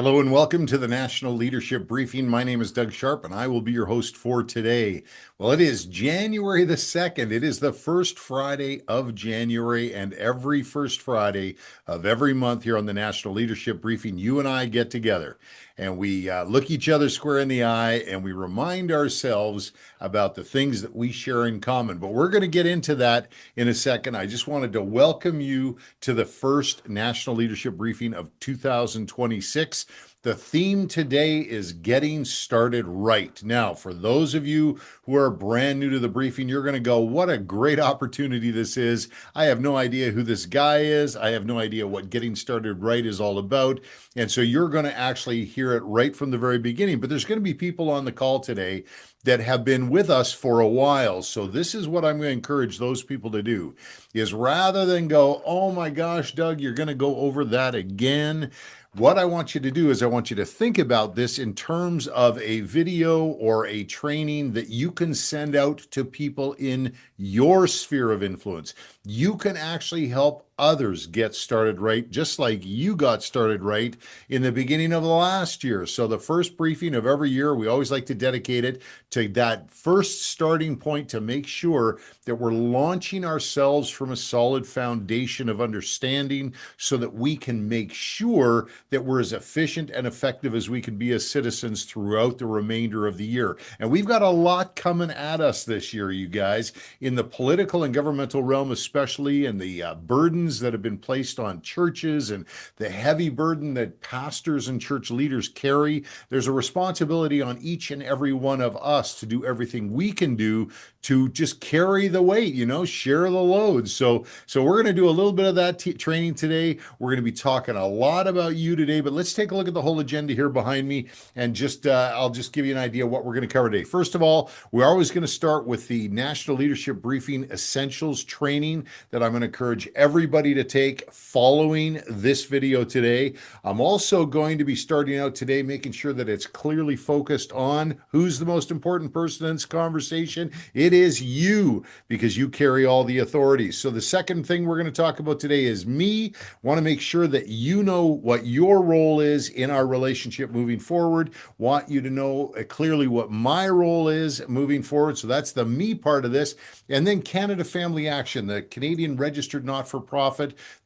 Hello and welcome to the National Leadership Briefing. My name is Doug Sharp and I will be your host for today. Well, it is January the 2nd. It is the first Friday of January, and every first Friday of every month here on the National Leadership Briefing, you and I get together and we look each other square in the eye and we remind ourselves about the things that we share in common. But we're going to get into that in a second. I just wanted to welcome you to the first National Leadership Briefing of 2026. The theme today is getting started right. Now, for those of you who are brand new to the briefing, you're going to go, what a great opportunity this is. I have no idea who this guy is. I have no idea what getting started right is all about. And so you're going to actually hear it right from the very beginning. But there's going to be people on the call today that have been with us for a while. So this is what I'm going to encourage those people to do is rather than go, oh my gosh, Doug, you're going to go over that again. What I want you to do is I want you to think about this in terms of a video or a training that you can send out to people in your sphere of influence. You can actually help others get started right, just like you got started right in the beginning of the last year. So the first briefing of every year, we always like to dedicate it to that first starting point to make sure that we're launching ourselves from a solid foundation of understanding so that we can make sure that we're as efficient and effective as we can be as citizens throughout the remainder of the year. And we've got a lot coming at us this year, you guys, in the political and governmental realm, especially, and the burdens that have been placed on churches and the heavy burden that pastors and church leaders carry. There's a responsibility on each and every one of us to do everything we can do to just carry the weight, share the load. So we're going to do a little bit of that training today. We're going to be talking a lot about you today, but let's take a look at the whole agenda here behind me and I'll just give you an idea of what we're going to cover today. First of all, we're always going to start with the National Leadership Briefing Essentials training that I'm going to encourage everybody to take following this video today. I'm also going to be starting out today making sure that it's clearly focused on who's the most important person in this conversation. It is you, because you carry all the authorities. So the second thing we're going to talk about today is me. Want to make sure that you know what your role is in our relationship moving forward. Want you to know clearly what my role is moving forward. So that's the me part of this. And then Canada Family Action, the Canadian registered not-for-profit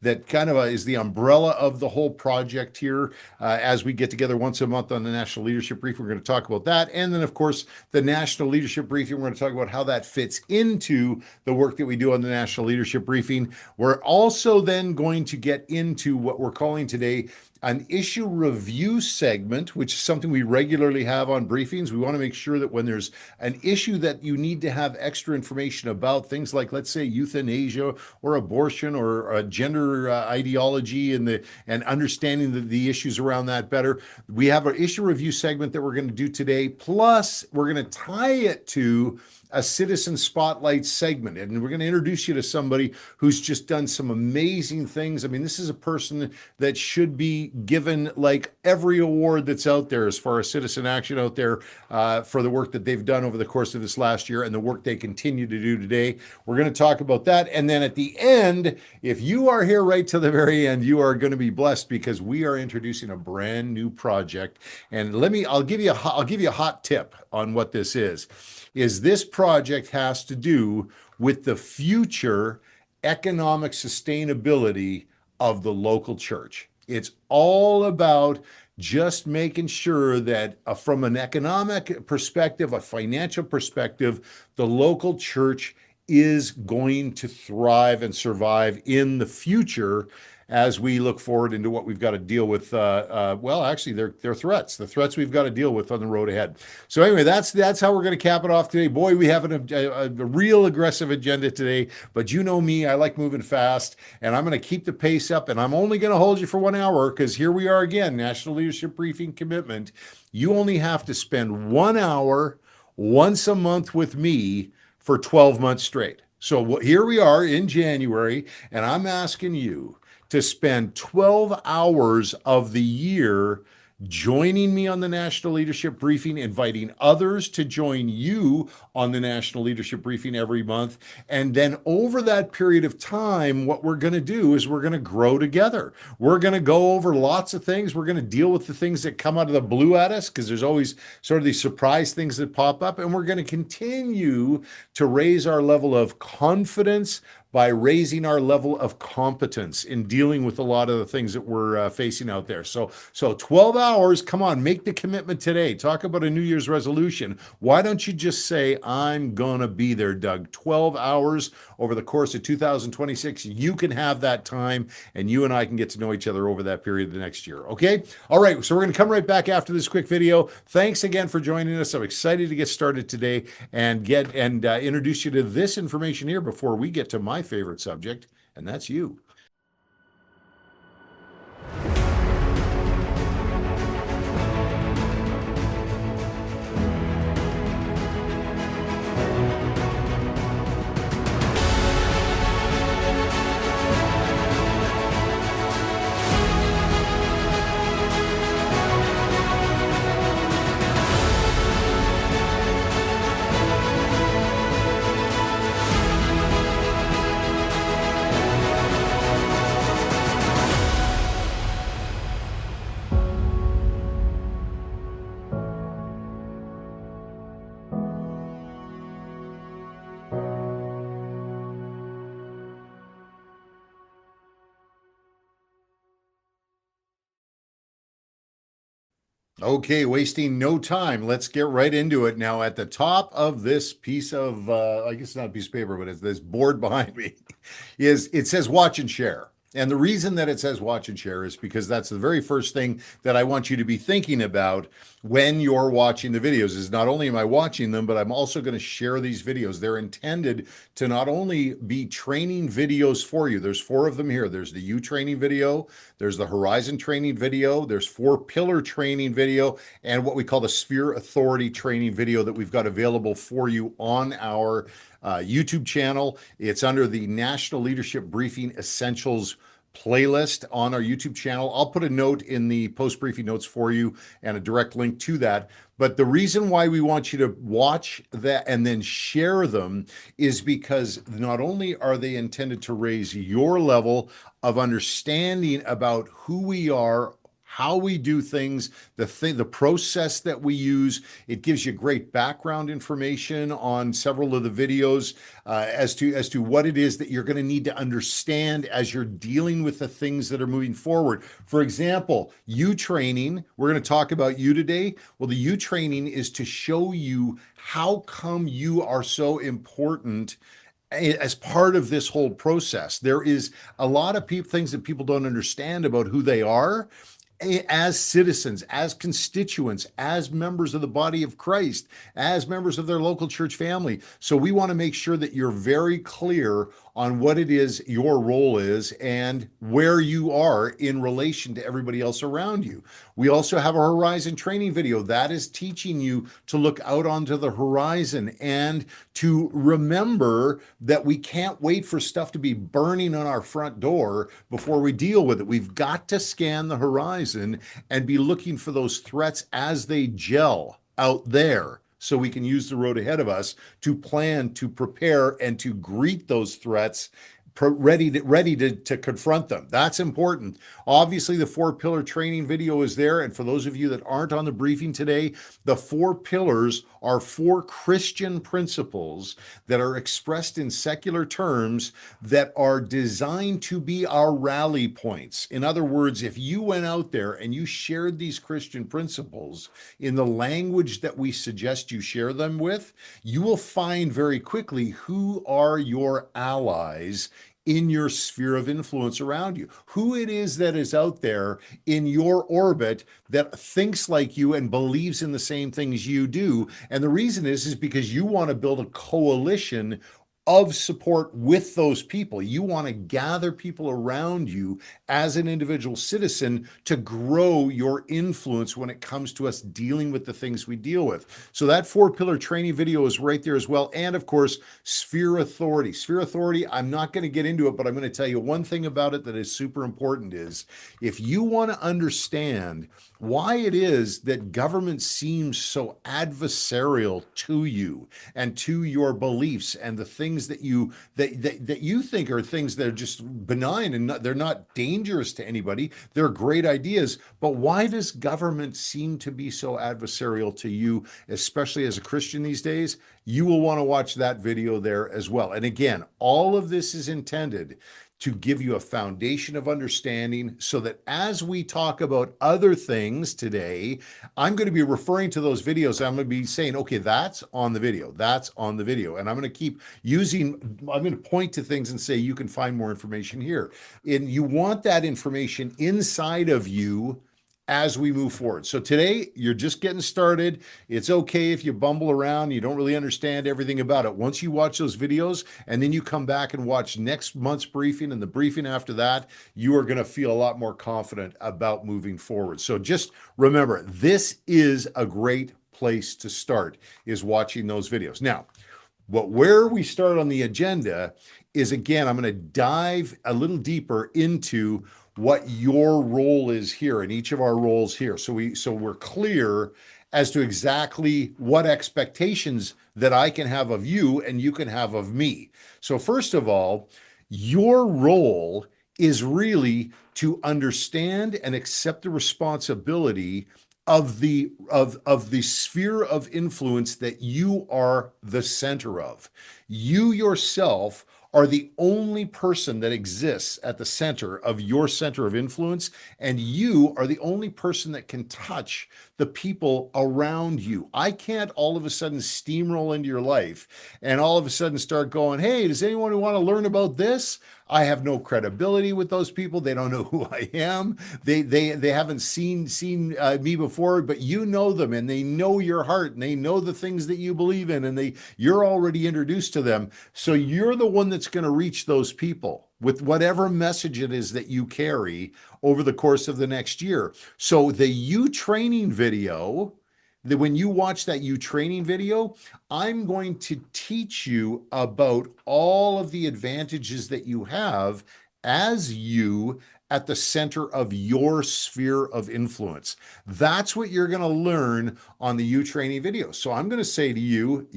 that kind of is the umbrella of the whole project here. As we get together once a month on the National Leadership Briefing, we're going to talk about that. And then, of course, the National Leadership Briefing, we're going to talk about how that fits into the work that we do on the National Leadership Briefing. We're also then going to get into what we're calling today an issue review segment, which is something we regularly have on briefings. We want to make sure that when there's an issue that you need to have extra information about, things like, let's say, euthanasia or abortion or gender ideology and understanding the issues around that better, we have our issue review segment that we're going to do today. Plus, we're going to tie it to a citizen spotlight segment. And we're going to introduce you to somebody who's just done some amazing things. I mean, this is a person that should be given like every award that's out there as far as citizen action out there for the work that they've done over the course of this last year and the work they continue to do today. We're going to talk about that. And then at the end, if you are here right to the very end, you are going to be blessed because we are introducing a brand new project. And I'll give you a hot tip on what this is this project has to do with the future economic sustainability of the local church. It's all about just making sure that from an economic perspective, a financial perspective, the local church is going to thrive and survive in the future as we look forward into what we've got to deal with. Actually, they're threats, the threats we've got to deal with on the road ahead. So anyway, that's how we're going to cap it off today. Boy, we have a real aggressive agenda today, but you know me, I like moving fast, and I'm going to keep the pace up, and I'm only going to hold you for 1 hour because here we are again, National Leadership Briefing commitment. You only have to spend 1 hour once a month with me for 12 months straight. So here we are in January, and I'm asking you to spend 12 hours of the year joining me on the National Leadership Briefing, inviting others to join you on the National Leadership Briefing every month. And then over that period of time, what we're going to do is we're going to grow together. We're going to go over lots of things. We're going to deal with the things that come out of the blue at us, because there's always sort of these surprise things that pop up. And we're going to continue to raise our level of confidence by raising our level of competence in dealing with a lot of the things that we're facing out there. So 12 hours, come on, make the commitment today. Talk about a New Year's resolution. Why don't you just say, I'm going to be there, Doug? 12 hours over the course of 2026. You can have that time, and you and I can get to know each other over that period of the next year. Okay? All right. So we're going to come right back after this quick video. Thanks again for joining us. I'm excited to get started today and introduce you to this information here before we get to my favorite subject, and that's you. Okay, wasting no time. Let's get right into it. Now, at the top of this piece of, I guess it's not a piece of paper, but it's this board behind me, is it says watch and share. And the reason that it says watch and share is because that's the very first thing that I want you to be thinking about when you're watching the videos. Is not only am I watching them, but I'm also going to share these videos. They're intended to not only be training videos for you. There's 4 of them here. There's the U training video, there's the Horizon training video, there's 4 pillar training video, and what we call the Sphere Authority training video that we've got available for you on our YouTube channel. It's under the National Leadership Briefing Essentials playlist on our YouTube channel. I'll put a note in the post-briefing notes for you and a direct link to that. But the reason why we want you to watch that and then share them is because not only are they intended to raise your level of understanding about who we are, how we do things, the process that we use. It gives you great background information on several of the videos as to what it is that you're going to need to understand as you're dealing with the things that are moving forward. For example, U training, we're going to talk about you today. Well, the U training is to show you how come you are so important as part of this whole process. There is a lot of things that people don't understand about who they are as citizens, as constituents, as members of the body of Christ, as members of their local church family. So we want to make sure that you're very clear on what it is your role is and where you are in relation to everybody else around you. We also have a Horizon training video that is teaching you to look out onto the horizon and to remember that we can't wait for stuff to be burning on our front door before we deal with it. We've got to scan the horizon and be looking for those threats as they gel out there, so we can use the road ahead of us to plan, to prepare, and to greet those threats ready to confront them. That's important. Obviously, the 4 pillar training video is there. And for those of you that aren't on the briefing today, the 4 pillars are 4 Christian principles that are expressed in secular terms that are designed to be our rally points. In other words, if you went out there and you shared these Christian principles in the language that we suggest you share them with, you will find very quickly who are your allies in your sphere of influence around you, who it is that is out there in your orbit that thinks like you and believes in the same things you do. And the reason is because you want to build a coalition of support with those people. You want to gather people around you as an individual citizen to grow your influence when it comes to us dealing with the things we deal with. So that 4-pillar training video is right there as well. And of course, Sphere Authority. Sphere Authority, I'm not going to get into it, but I'm going to tell you one thing about it that is super important is if you want to understand why it is that government seems so adversarial to you and to your beliefs and the things that you think are things that are just benign and they're not dangerous to anybody. They're great ideas, but why does government seem to be so adversarial to you, especially as a Christian these days? You will want to watch that video there as well. And again, all of this is intended to give you a foundation of understanding so that as we talk about other things today, I'm going to be referring to those videos. I'm going to be saying, okay, that's on the video. That's on the video. And I'm going to keep I'm going to point to things and say, you can find more information here. And you want that information inside of you as we move forward. So today, you're just getting started. It's okay if you bumble around, you don't really understand everything about it. Once you watch those videos and then you come back and watch next month's briefing and the briefing after that, you are going to feel a lot more confident about moving forward. So just remember, this is a great place to start, is watching those videos. Now, where we start on the agenda is, again, I'm going to dive a little deeper into what your role is here and each of our roles here. So we're clear as to exactly what expectations that I can have of you and you can have of me. So first of all, your role is really to understand and accept the responsibility of the sphere of influence that you are the center of. You yourself are the only person that exists at the center of your center of influence, and you are the only person that can touch the people around you. I can't all of a sudden steamroll into your life and all of a sudden start going, hey, does anyone who want to learn about this? I have no credibility with those people. They don't know who I am. They haven't seen me before, but you know them and they know your heart and they know the things that you believe in and you're already introduced to them. So you're the one that's going to reach those people with whatever message it is that you carry over the course of the next year. So the You Training video, when you watch that You Training video, I'm going to teach you about all of the advantages that you have as you at the center of your sphere of influence. That's what you're going to learn on the You Training video. So I'm going to say to you,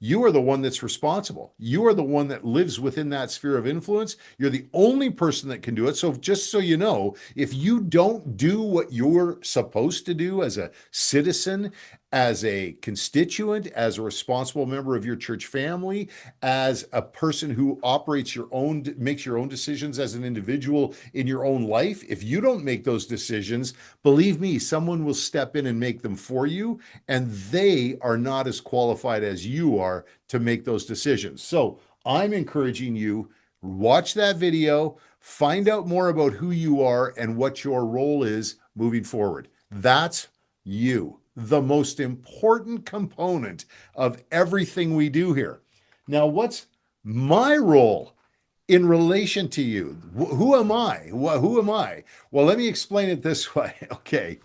you are the one that's responsible. You are the one that lives within that sphere of influence. You're the only person that can do it. So just so you know, if you don't do what you're supposed to do as a citizen, as a constituent, as a responsible member of your church family, as a person who makes your own decisions as an individual in your own life, if you don't make those decisions, believe me, someone will step in and make them for you, and they are not as qualified as you are to make those decisions. So I'm encouraging you, watch that video, find out more about who you are and what your role is moving forward. That's you, the most important component of everything we do here. Now, what's my role in relation to you? Who am I? Who am I? Well, let me explain it this way. Okay.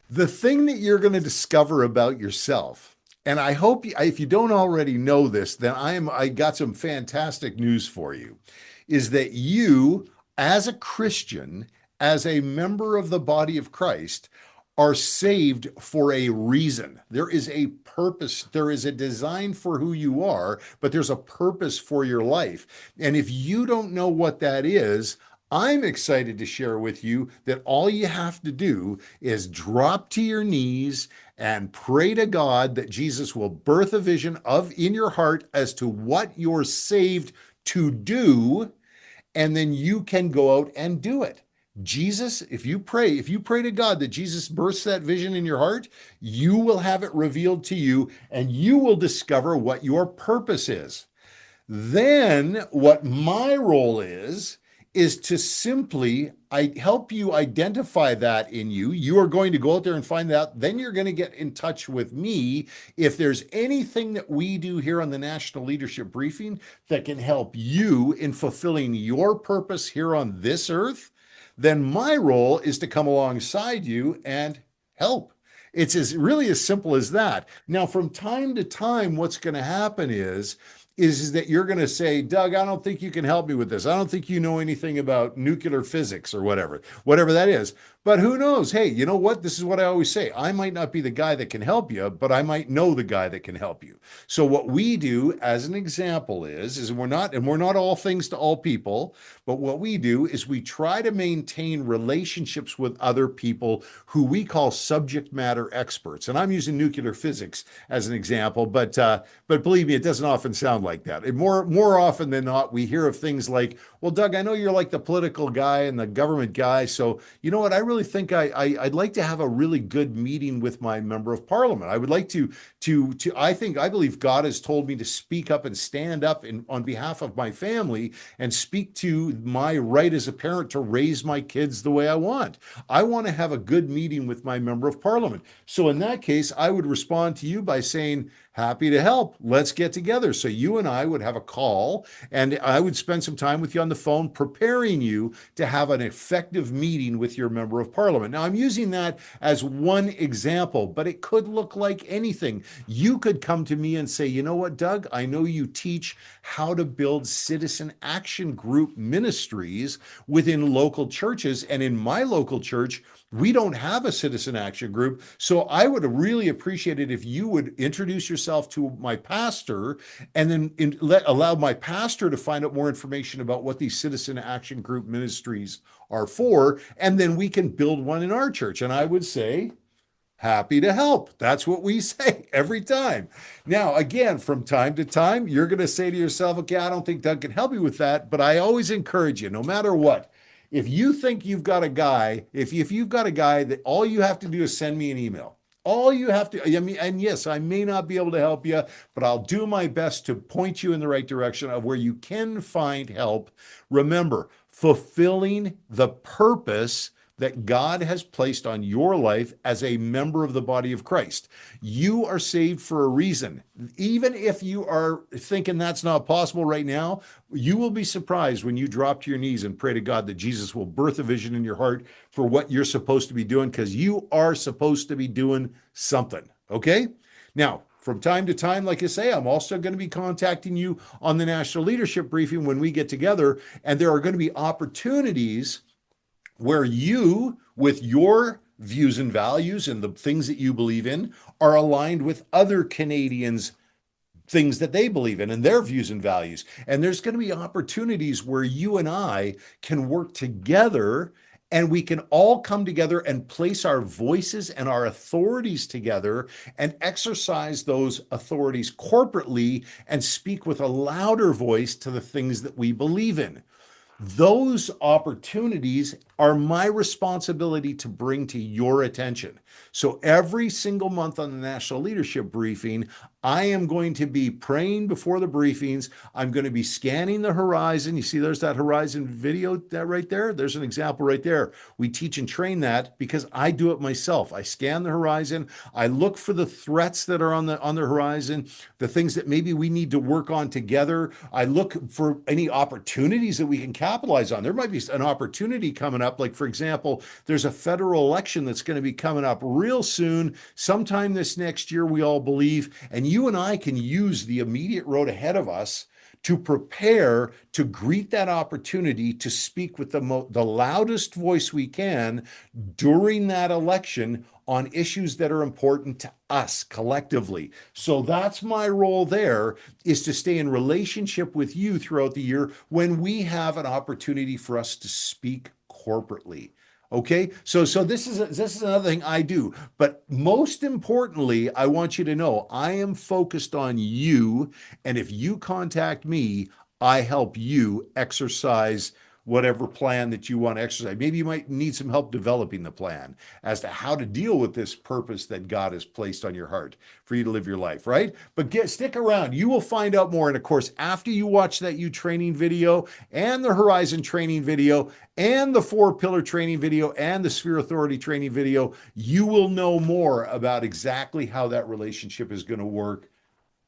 The thing that you're going to discover about yourself, and I hope if you don't already know this, then I got some fantastic news for you, is that you, as a Christian, as a member of the body of Christ, are saved for a reason. There is a purpose. There is a design for who you are, but there's a purpose for your life. And if you don't know what that is, I'm excited to share with you that all you have to do is drop to your knees and pray to God that Jesus will birth a vision in your heart as to what you're saved to do, and then you can go out and do it. Jesus, if you pray to God that Jesus births that vision in your heart, you will have it revealed to you and you will discover what your purpose is. Then what my role is is to simply I help you identify that in you. You are going to go out there and find out. Then you're going to get in touch with me if there's anything that we do here on the National Leadership Briefing that can help you in fulfilling your purpose here on this earth. Then my role is to come alongside you and help. It's as really as simple as that. Now, from time to time, what's going to happen is that you're going to say, Doug, I don't think you can help me with this. I don't think you know anything about nuclear physics or whatever that is. But who knows? Hey, you know what? This is what I always say. I might not be the guy that can help you, but I might know the guy that can help you. So what we do as an example is we're not all things to all people, but what we do is we try to maintain relationships with other people who we call subject matter experts. And I'm using nuclear physics as an example, but believe me, it doesn't often sound like that. More often than not, we hear of things like, well, Doug, I know you're like the political guy and the government guy. So you know what? I really think I'd like to have a really good meeting with my member of parliament. I would like to I believe God has told me to speak up and stand up on behalf of my family and speak to my right as a parent to raise my kids the way I want. I want to have a good meeting with my member of parliament. So in that case, I would respond to you by saying, happy to help. Let's get together. So you and I would have a call, and I would spend some time with you on the phone preparing you to have an effective meeting with your member of parliament. Now, I'm using that as one example, but it could look like anything. You could come to me and say, you know what, Doug, I know you teach how to build citizen action group ministries within local churches. And in my local church, we don't have a citizen action group. So I would really appreciate it if you would introduce yourself to my pastor and then allow my pastor to find out more information about what these citizen action group ministries are for. And then we can build one in our church. And I would say, happy to help. That's what we say every time. Now, again, from time to time, you're going to say to yourself, okay, I don't think Doug can help you with that. But I always encourage you, no matter what, if you think you've got a guy, if you've got a guy that all you have to do is send me an email. All you have to, I mean, and yes, I may not be able to help you, but I'll do my best to point you in the right direction of where you can find help. Remember, fulfilling the purpose that God has placed on your life as a member of the body of Christ. You are saved for a reason. Even if you are thinking that's not possible right now, you will be surprised when you drop to your knees and pray to God that Jesus will birth a vision in your heart for what you're supposed to be doing, because you are supposed to be doing something. Okay? Now, from time to time, like I say, I'm also going to be contacting you on the National Leadership Briefing when we get together, and there are going to be opportunities where you, with your views and values and the things that you believe in, are aligned with other Canadians' things that they believe in and their views and values. And there's going to be opportunities where you and I can work together, and we can all come together and place our voices and our authorities together and exercise those authorities corporately and speak with a louder voice to the things that we believe in. Those opportunities are my responsibility to bring to your attention. So every single month on the National Leadership Briefing, I am going to be praying before the briefings. I'm going to be scanning the horizon. You see, there's that horizon video that right there. There's an example right there. We teach and train that because I do it myself. I scan the horizon. I look for the threats that are on the horizon, the things that maybe we need to work on together. I look for any opportunities that we can capitalize on. There might be an opportunity coming up. Like, for example, there's a federal election that's going to be coming up real soon, sometime this next year, we all believe. And you and I can use the immediate road ahead of us to prepare to greet that opportunity to speak with the loudest voice we can during that election on issues that are important to us collectively. So that's my role there, is to stay in relationship with you throughout the year when we have an opportunity for us to speak corporately. Okay, so this is another thing I do. But most importantly, I want you to know I am focused on you. And if you contact me, I help you exercise whatever plan that you want to exercise. Maybe you might need some help developing the plan as to how to deal with this purpose that God has placed on your heart for you to live your life, right? But stick around. You will find out more. And of course, after you watch that You Training video and the Horizon training video and the 4-pillar training video and the Sphere Authority training video, you will know more about exactly how that relationship is going to work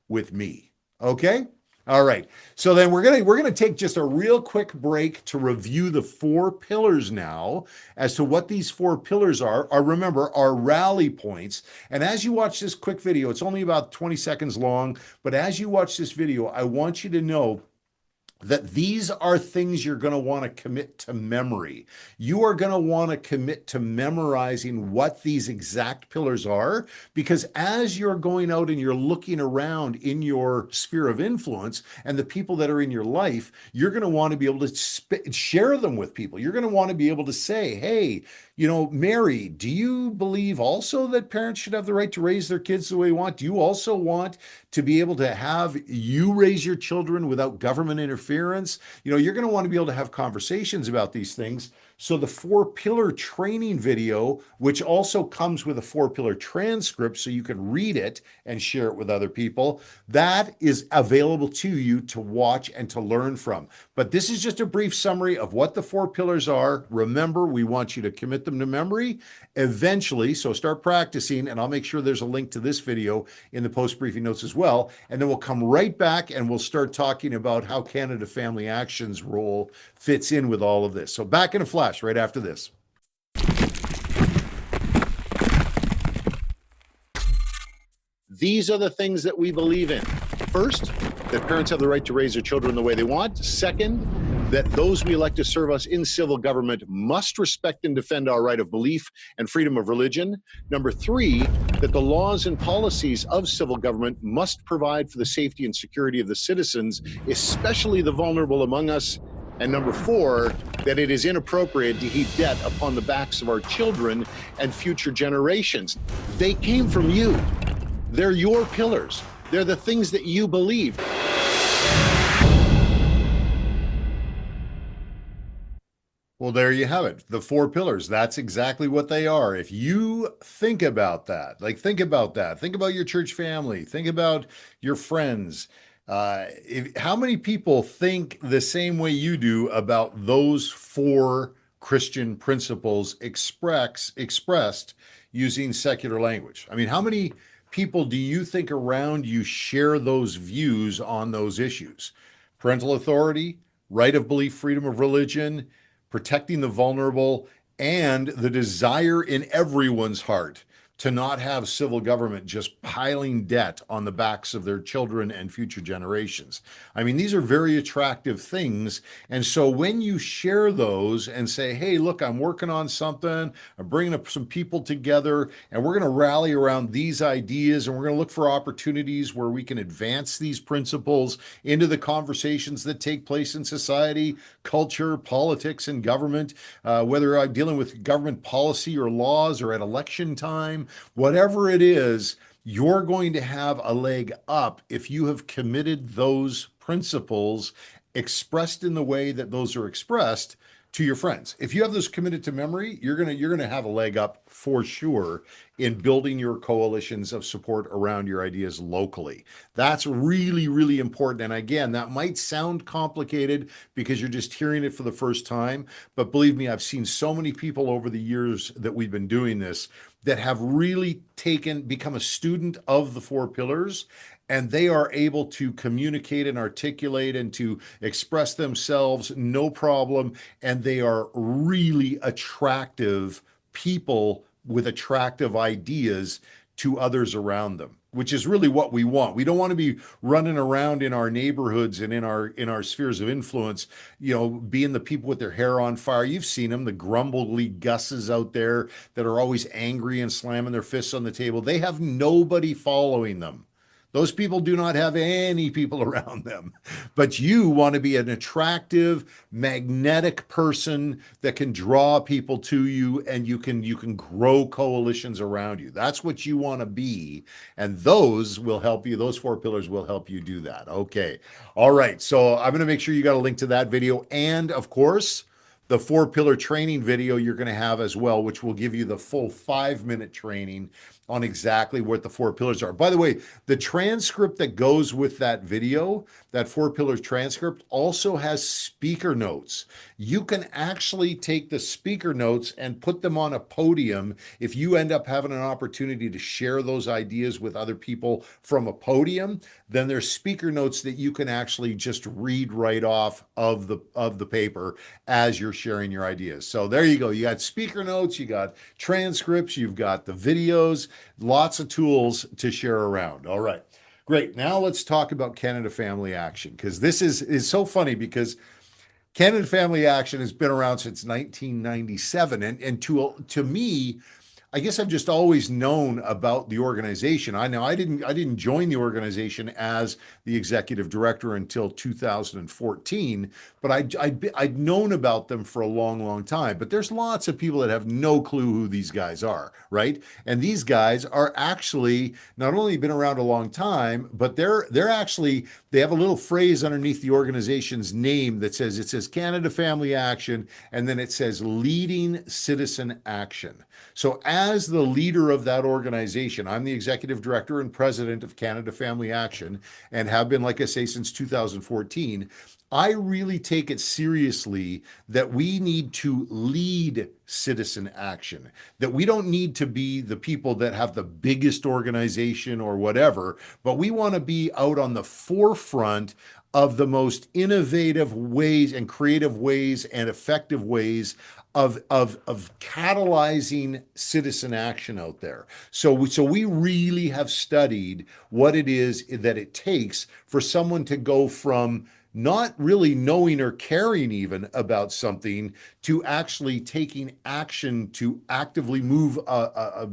with me. Okay? All right. So then we're gonna take just a real quick break to review the 4 pillars now as to what these 4 pillars are remember are rally points. And as you watch this quick video, it's only about 20 seconds long, but as you watch this video, I want you to know that these are things you're going to want to commit to memory. You are going to want to commit to memorizing what these exact pillars are, because as you're going out and you're looking around in your sphere of influence and the people that are in your life, you're going to want to be able to share them with people. You're going to want to be able to say, hey, Mary, do you believe also that parents should have the right to raise their kids the way they want? Do you also want to be able to have you raise your children without government interference? You're going to want to be able to have conversations about these things. So the 4-pillar training video, which also comes with a 4-pillar transcript so you can read it and share it with other people, that is available to you to watch and to learn from. But this is just a brief summary of what the 4 pillars are. Remember, we want you to commit them to memory eventually. So start practicing, and I'll make sure there's a link to this video in the post-briefing notes as well. And then we'll come right back and we'll start talking about how Canada Family Action's role fits in with all of this. So back in a flash right after this. These are the things that we believe in. First, that parents have the right to raise their children the way they want. Second, that those we elect to serve us in civil government must respect and defend our right of belief and freedom of religion. Number 3, that the laws and policies of civil government must provide for the safety and security of the citizens, especially the vulnerable among us. And number 4, that it is inappropriate to heap debt upon the backs of our children and future generations. They came from you. They're your pillars. They're the things that you believe. Well, there you have it. The 4 pillars. That's exactly what they are. If you think about that, think about that. Think about your church family. Think about your friends. How many people think the same way you do about those 4 Christian principles expressed using secular language? I mean, how many people do you think around you share those views on those issues? Parental authority, right of belief, freedom of religion, protecting the vulnerable, and the desire in everyone's heart to not have civil government just piling debt on the backs of their children and future generations. I mean, these are very attractive things. And so when you share those and say, hey, look, I'm working on something, I'm bringing up some people together, and we're going to rally around these ideas, and we're going to look for opportunities where we can advance these principles into the conversations that take place in society, culture, politics, and government, whether I'm dealing with government policy or laws or at election time, whatever it is, you're going to have a leg up if you have committed those principles expressed in the way that those are expressed to your friends. If you have those committed to memory, you're gonna have a leg up for sure in building your coalitions of support around your ideas locally. That's really, really important. And again, that might sound complicated because you're just hearing it for the first time, but believe me, I've seen so many people over the years that we've been doing this that have really become a student of the 4 pillars, and they are able to communicate and articulate and to express themselves, no problem. And they are really attractive people with attractive ideas to others around them, which is really what we want. We don't want to be running around in our neighborhoods and in our spheres of influence, being the people with their hair on fire. You've seen them, the grumbly Gusses out there that are always angry and slamming their fists on the table. They have nobody following them. Those people do not have any people around them. But you want to be an attractive, magnetic person that can draw people to you, and you can grow coalitions around you. That's what you want to be. And those will help you. Those four pillars will help you do that. Okay. All right. So I'm going to make sure you got a link to that video. And of course, the four pillar training video you're going to have as well, which will give you the full 5-minute training on exactly what the four pillars are. By the way, the transcript that goes with that video, that four pillars transcript, also has speaker notes. You can actually take the speaker notes and put them on a podium if you end up having an opportunity to share those ideas with other people from a podium. Then there's speaker notes that you can actually just read right off of the paper as you're sharing your ideas. So there you go. You got speaker notes, you got transcripts, you've got the videos, lots of tools to share around. All right. Great. Now let's talk about Canada Family Action, because this is so funny, because Canada Family Action has been around since 1997, and to me, I guess I've just always known about the organization. I didn't join the organization as the executive director until 2014, but I'd known about them for a long, long time. But there's lots of people that have no clue who these guys are, right? And these guys are actually not only been around a long time, but they're actually, they have a little phrase underneath the organization's name that says, it says Canada Family Action, and then it says leading citizen action. So as the leader of that organization, I'm the executive director and president of Canada Family Action, and have been, like I say, since 2014. I really take it seriously that we need to lead citizen action, that we don't need to be the people that have the biggest organization or whatever, but we want to be out on the forefront of the most innovative ways and creative ways and effective ways of catalyzing citizen action out there. So we really have studied what it is that it takes for someone to go from not really knowing or caring even about something to actually taking action to actively move a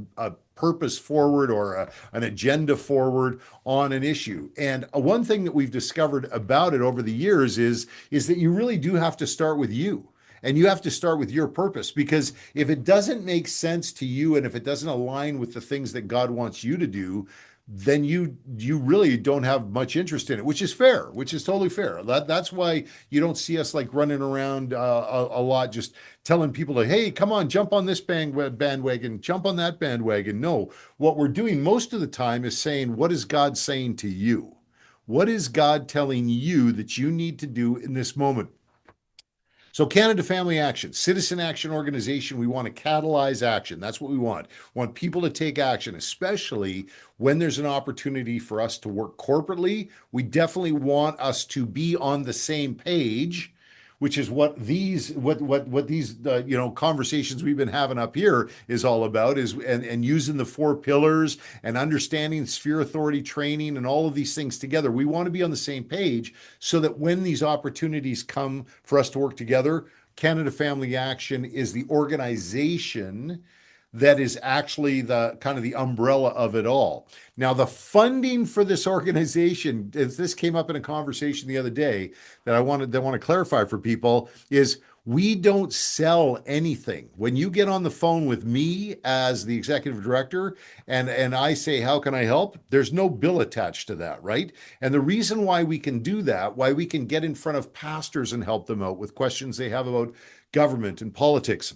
purpose forward, or an agenda forward on an issue. And one thing that we've discovered about it over the years is that you really do have to start with you. And you have to start with your purpose, because if it doesn't make sense to you, and if it doesn't align with the things that God wants you to do, then you really don't have much interest in it, which is fair, which is totally fair. That's why you don't see us like running around a lot just telling people to, hey, come on, jump on this bandwagon, jump on that bandwagon. No, what we're doing most of the time is saying, what is God saying to you? What is God telling you that you need to do in this moment? So Canada Family Action, citizen action organization, we want to catalyze action. That's what we want. We want people to take action, especially when there's an opportunity for us to work corporately. We definitely want us to be on the same page, which is what these conversations we've been having up here is all about, is and using the four pillars and understanding sphere authority training and all of these things together. We want to be on the same page so that when these opportunities come for us to work together, Canada Family Action is the organization that is actually the kind of the umbrella of it all. Now, the funding for this organization, this came up in a conversation the other day that I want to clarify for people, is we don't sell anything. When you get on the phone with me as the executive director and I say, how can I help? There's no bill attached to that, right? And the reason why we can do that, why we can get in front of pastors and help them out with questions they have about government and politics,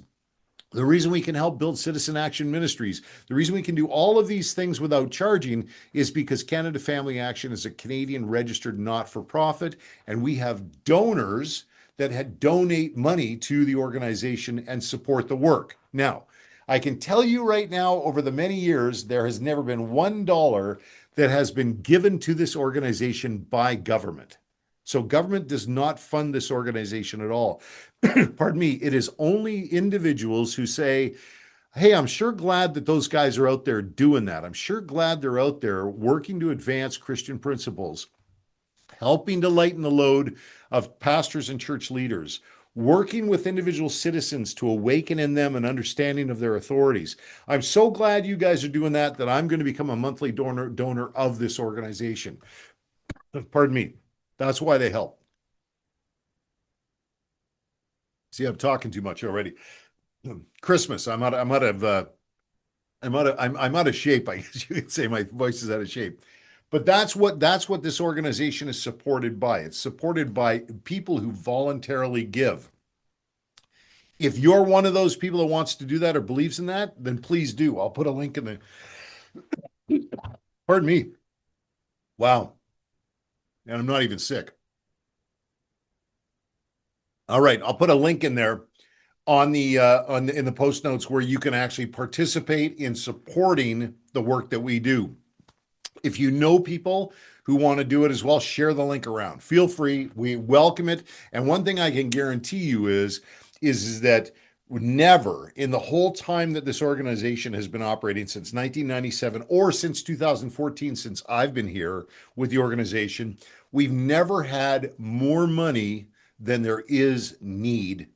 the reason we can help build citizen action ministries, the reason we can do all of these things without charging, is because Canada Family Action is a Canadian registered not-for-profit, and we have donors that donate money to the organization and support the work. Now, I can tell you right now, over the many years, there has never been $1 that has been given to this organization by government. So government does not fund this organization at all. Pardon me. It is only individuals who say, hey, I'm sure glad that those guys are out there doing that. I'm sure glad they're out there working to advance Christian principles, helping to lighten the load of pastors and church leaders, working with individual citizens to awaken in them an understanding of their authorities. I'm so glad you guys are doing that, that I'm going to become a monthly donor of this organization. Pardon me. That's why they help. See, I'm talking too much already. Christmas. I'm out of shape. I guess you could say my voice is out of shape. But that's what this organization is supported by. It's supported by people who voluntarily give. If you're one of those people that wants to do that or believes in that, then please do. I'll put a link in the. Pardon me. Wow. And I'm not even sick. All right, I'll put a link in there in the post notes where you can actually participate in supporting the work that we do. If you know people who want to do it as well, share the link around. Feel free. We welcome it. And one thing I can guarantee you is that never in the whole time that this organization has been operating since 1997 or since 2014, since I've been here with the organization, we've never had more money than there is need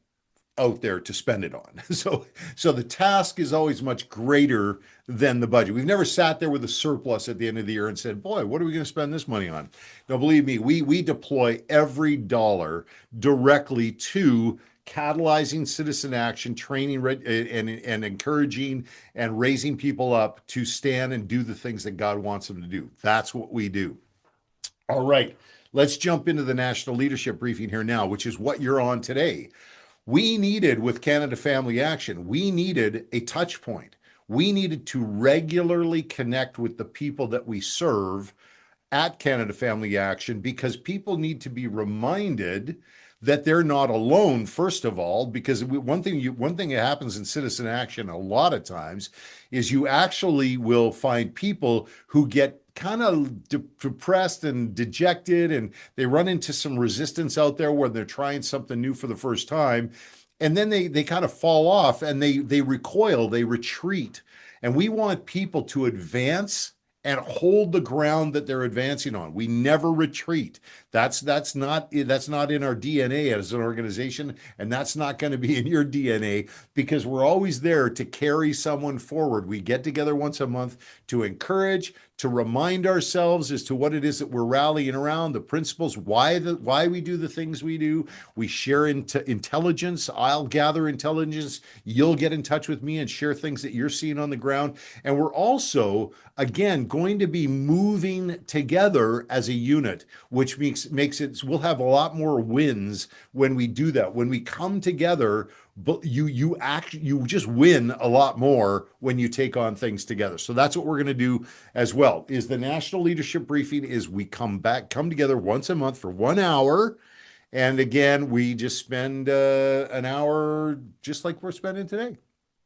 out there to spend it on. So the task is always much greater than the budget. We've never sat there with a surplus at the end of the year and said, "Boy, what are we going to spend this money on?" No, believe me, we deploy every dollar directly to catalyzing citizen action, training and encouraging and raising people up to stand and do the things that God wants them to do. That's what we do. All right. Let's jump into the national leadership briefing here now, which is what you're on today. We needed, with Canada Family Action, we needed a touch point. We needed to regularly connect with the people that we serve at Canada Family Action, because people need to be reminded that they're not alone, first of all, because one thing that happens in citizen action a lot of times is you actually will find people who get kind of depressed and dejected, and they run into some resistance out there where they're trying something new for the first time, and then they kind of fall off and they recoil, they retreat. And we want people to advance and hold the ground that they're advancing on. We never retreat. That's not in our DNA as an organization, and that's not going to be in your DNA, because we're always there to carry someone forward. We get together once a month to encourage, to remind ourselves as to what it is that we're rallying around, the principles, why we do the things we do. We share intelligence. I'll gather intelligence. You'll get in touch with me and share things that you're seeing on the ground. And we're also, again, going to be moving together as a unit, which makes it, we'll have a lot more wins when we do that. When we come together, but you just win a lot more when you take on things together. So that's what we're going to do as well. Is the national leadership briefing is we come together once a month for 1 hour, and again we just spend an hour just like we're spending today,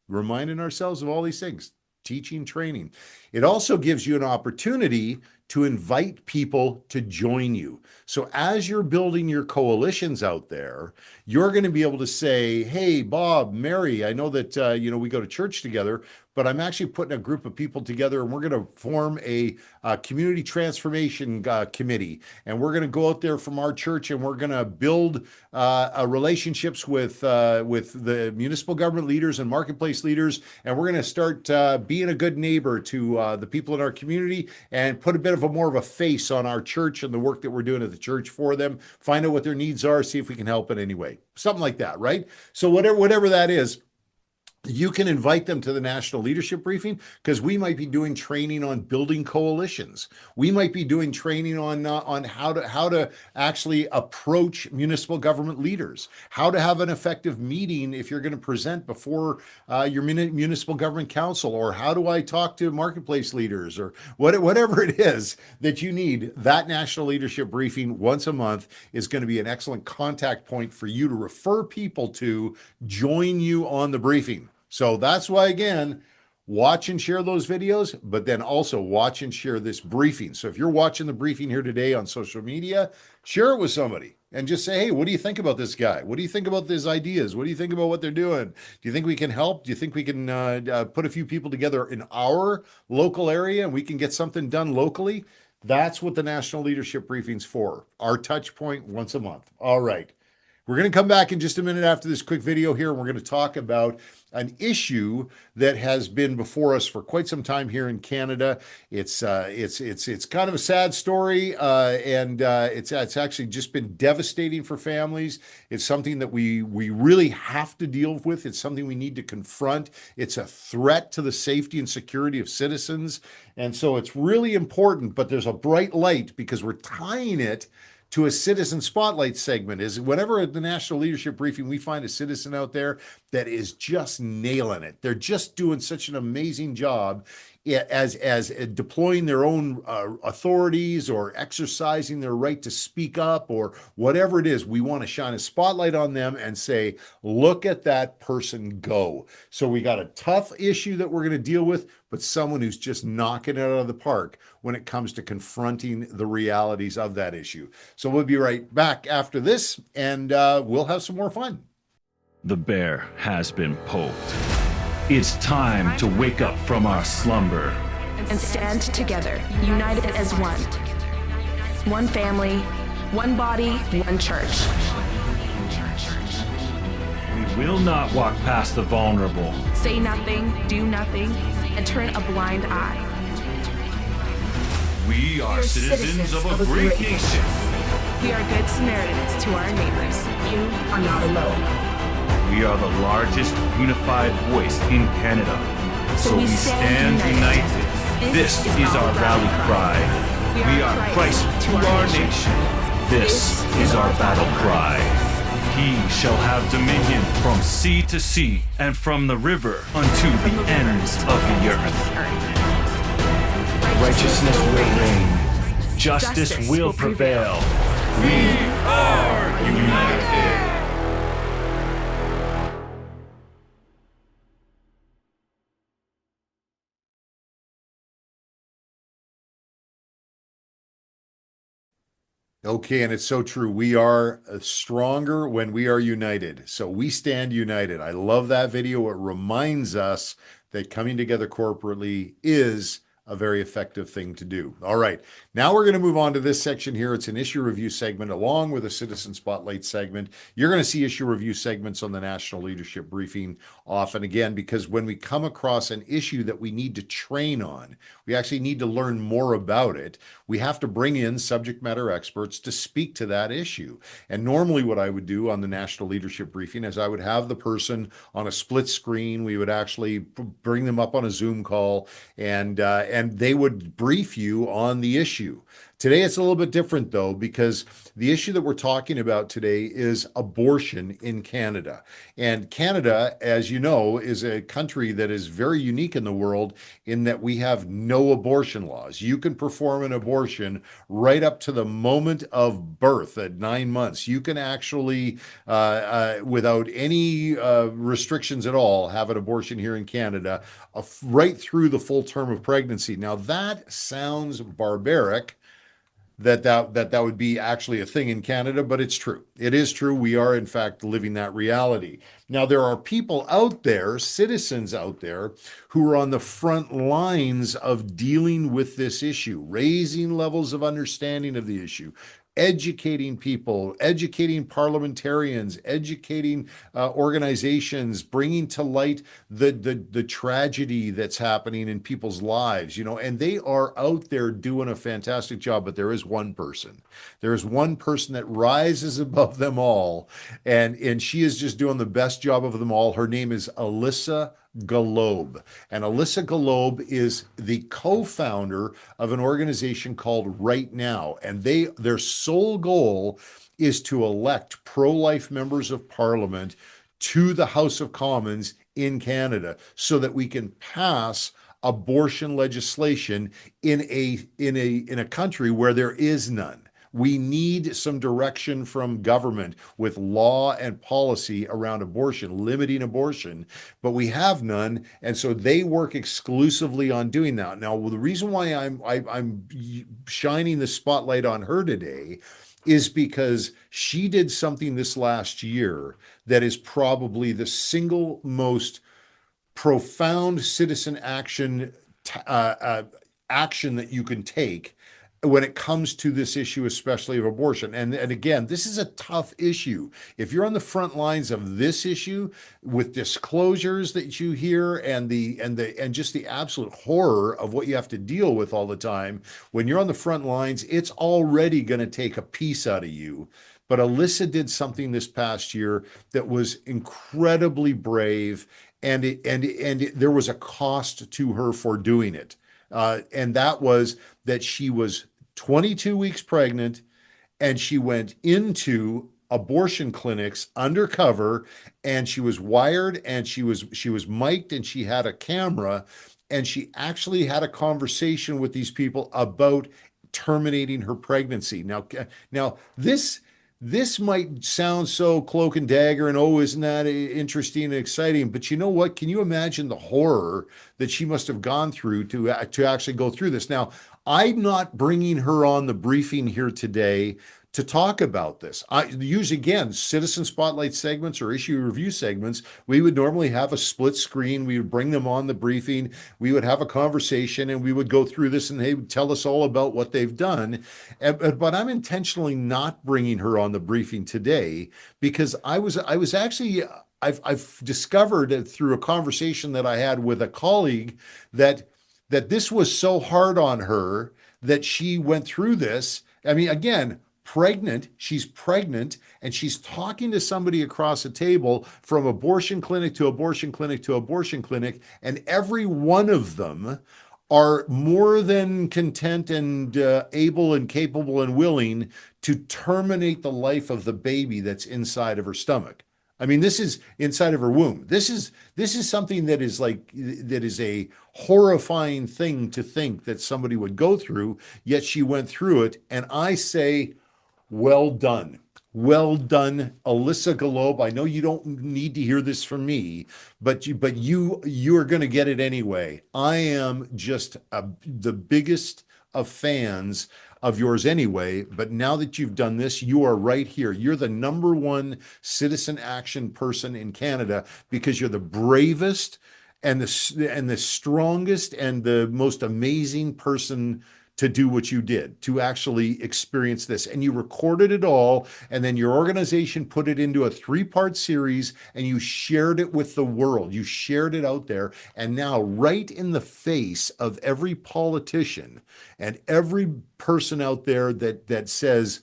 reminding ourselves of all these things, teaching, training. It also gives you an opportunity to invite people to join you. So as you're building your coalitions out there, you're going to be able to say, "Hey, Bob, Mary, I know that we go to church together, but I'm actually putting a group of people together, and we're going to form a community transformation committee, and we're going to go out there from our church, and we're going to build relationships with the municipal government leaders and marketplace leaders, and we're going to start being a good neighbor to the people in our community, and put a bit of more of a face on our church and the work that we're doing at the church for them. Find out what their needs are, see if we can help in any way." Something like that, right? So whatever that is, you can invite them to the national leadership briefing, because we might be doing training on building coalitions. We might be doing training on how to actually approach municipal government leaders, how to have an effective meeting if you're going to present before your municipal government council, or how do I talk to marketplace leaders, or whatever it is that you need. That national leadership briefing once a month is going to be an excellent contact point for you to refer people to join you on the briefing. So that's why, again, watch and share those videos, but then also watch and share this briefing. So if you're watching the briefing here today on social media, share it with somebody and just say, "Hey, what do you think about this guy? What do you think about these ideas? What do you think about what they're doing? Do you think we can help? Do you think we can put a few people together in our local area and we can get something done locally?" That's what the National Leadership Briefing's for. Our touch point once a month. All right. We're going to come back in just a minute after this quick video here, and we're going to talk about an issue that has been before us for quite some time here in Canada. It's kind of a sad story, and it's actually just been devastating for families. It's something that we really have to deal with. It's something we need to confront. It's a threat to the safety and security of citizens, and so it's really important. But there's a bright light because we're tying it to a citizen spotlight segment. Is whenever at the National Leadership Briefing we find a citizen out there that is just nailing it. They're just doing such an amazing job as deploying their own authorities or exercising their right to speak up or whatever it is. We want to shine a spotlight on them and say, look at that person go. So we got a tough issue that we're going to deal with, but someone who's just knocking it out of the park when it comes to confronting the realities of that issue. So we'll be right back after this, and we'll have some more fun. The bear has been poked. It's time to wake up from our slumber and stand together, united as one. One family, one body, one church. We will not walk past the vulnerable. Say nothing, do nothing, and turn a blind eye. We are citizens of a great nation. We are good Samaritans to our neighbors. You are not alone. We are the largest unified voice in Canada. So we stand united. This is our rally cry. We are Christ to our nation. This is our battle cry. He shall have dominion from sea to sea and from the river unto the ends of the earth. Righteousness will reign. Justice will prevail. We are united. Okay, and it's so true. We are stronger when we are united. So we stand united. I love that video. It reminds us that coming together corporately is a very effective thing to do. All right, now we're going to move on to this section here. It's an issue review segment along with a citizen spotlight segment. You're going to see issue review segments on the National Leadership Briefing often again, because when we come across an issue that we need to train on, we actually need to learn more about it. We have to bring in subject matter experts to speak to that issue. And normally what I would do on the National Leadership Briefing is I would have the person on a split screen. We would actually bring them up on a Zoom call, and they would brief you on the issue. Today, it's a little bit different, though, because the issue that we're talking about today is abortion in Canada. And Canada, as you know, is a country that is very unique in the world in that we have no abortion laws. You can perform an abortion right up to the moment of birth at 9 months. You can actually, without any restrictions at all, have an abortion here in Canada right through the full term of pregnancy. Now, that sounds barbaric, that would be actually a thing in Canada, but it's true. It is true. We are, in fact, living that reality. Now, there are people out there, citizens out there, who are on the front lines of dealing with this issue, raising levels of understanding of the issue, educating people, educating parliamentarians, educating organizations, bringing to light the tragedy that's happening in people's lives, and they are out there doing a fantastic job. But there is one person. There is one person that rises above them all, and she is just doing the best job of them all. Her name is Alyssa Galobe. And Alyssa Galobe is the co-founder of an organization called Right Now. And their sole goal is to elect pro-life members of parliament to the House of Commons in Canada so that we can pass abortion legislation in a country where there is none. We need some direction from government with law and policy around abortion, limiting abortion, but we have none. And so they work exclusively on doing that. Now, the reason why I'm shining the spotlight on her today is because she did something this last year that is probably the single most profound citizen action action that you can take when it comes to this issue, especially of abortion. And again, this is a tough issue. If you're on the front lines of this issue with disclosures that you hear and just the absolute horror of what you have to deal with all the time, when you're on the front lines, it's already going to take a piece out of you. But Alyssa did something this past year that was incredibly brave, and there was a cost to her for doing it. And that was that she was 22 weeks pregnant, and she went into abortion clinics undercover, and she was wired, and she was mic'd, and she had a camera, and she actually had a conversation with these people about terminating her pregnancy. Now this might sound so cloak and dagger and, oh, isn't that interesting and exciting? But you know what? Can you imagine the horror that she must have gone through to actually go through this? Now, I'm not bringing her on the briefing here today to talk about this. I usually, again, citizen spotlight segments or issue review segments, we would normally have a split screen. We would bring them on the briefing. We would have a conversation, and we would go through this, and they would tell us all about what they've done. But I'm intentionally not bringing her on the briefing today because I was actually, I've discovered through a conversation that I had with a colleague that this was so hard on her that she went through this. I mean, again, she's pregnant, and she's talking to somebody across a table from abortion clinic to abortion clinic to abortion clinic, and every one of them are more than content and able and capable and willing to terminate the life of the baby that's inside of her stomach. I mean, this is inside of her womb. This is something that is a horrifying thing to think that somebody would go through, yet she went through it. And I say, well done. Well done, Alyssa Galob. I know you don't need to hear this from me, but you are going to get it anyway. I am just the biggest of fans of yours anyway, but now that you've done this, you are right here. You're the number one citizen action person in Canada because you're the bravest and the strongest and the most amazing person to do what you did, to actually experience this. And you recorded it all, and then your organization put it into a 3-part series, and you shared it with the world. You shared it out there, and now right in the face of every politician and every person out there that says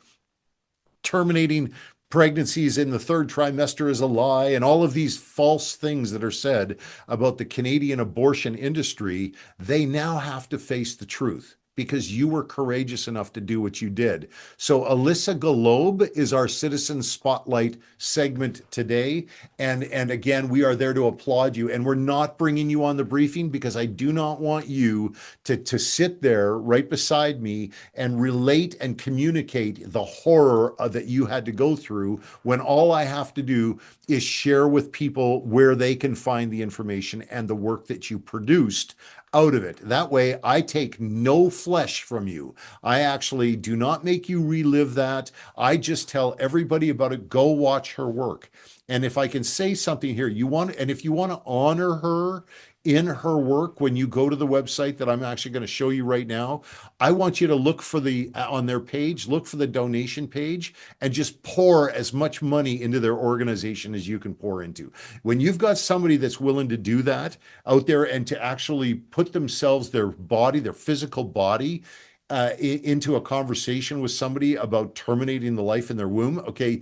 terminating pregnancies in the 3rd trimester is a lie, and all of these false things that are said about the Canadian abortion industry, they now have to face the truth, because you were courageous enough to do what you did. So Alyssa Galob is our Citizen Spotlight segment today. And again, we are there to applaud you. And we're not bringing you on the briefing because I do not want you to sit there right beside me and relate and communicate the horror that you had to go through, when all I have to do is share with people where they can find the information and the work that you produced out of it. That way, I take no flesh from you. I actually do not make you relive that. I just tell everybody about it. Go watch her work. And if I can say something here, if you want to honor her in her work, when you go to the website that I'm actually going to show you right now, I want you to look for on their page, look for the donation page, and just pour as much money into their organization as you can pour into. When you've got somebody that's willing to do that out there and to actually put themselves, their body, their physical body, into a conversation with somebody about terminating the life in their womb, okay,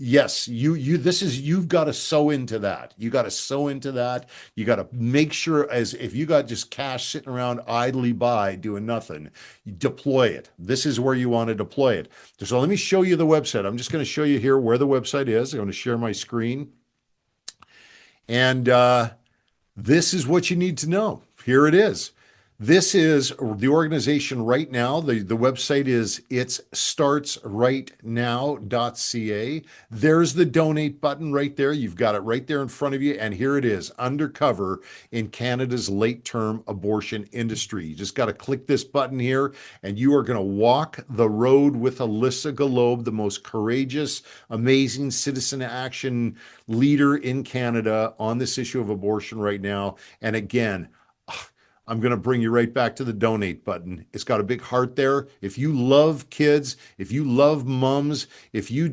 yes, you've got to sow into that. You got to sow into that. You got to make sure, as if you got just cash sitting around idly by doing nothing, you deploy it. This is where you want to deploy it. So let me show you the website. I'm just going to show you here where the website is. I'm going to share my screen. And this is what you need to know. Here it is. This is the organization right now. The website is itstartsrightnow.ca. There's the donate button right there. You've got it right there in front of you. And here it is, undercover in Canada's late-term abortion industry. You just got to click this button here, and you are going to walk the road with Alyssa Galob, the most courageous, amazing citizen action leader in Canada on this issue of abortion right now. And again, I'm going to bring you right back to the donate button. It's got a big heart there. If you love kids, if you love mums, if you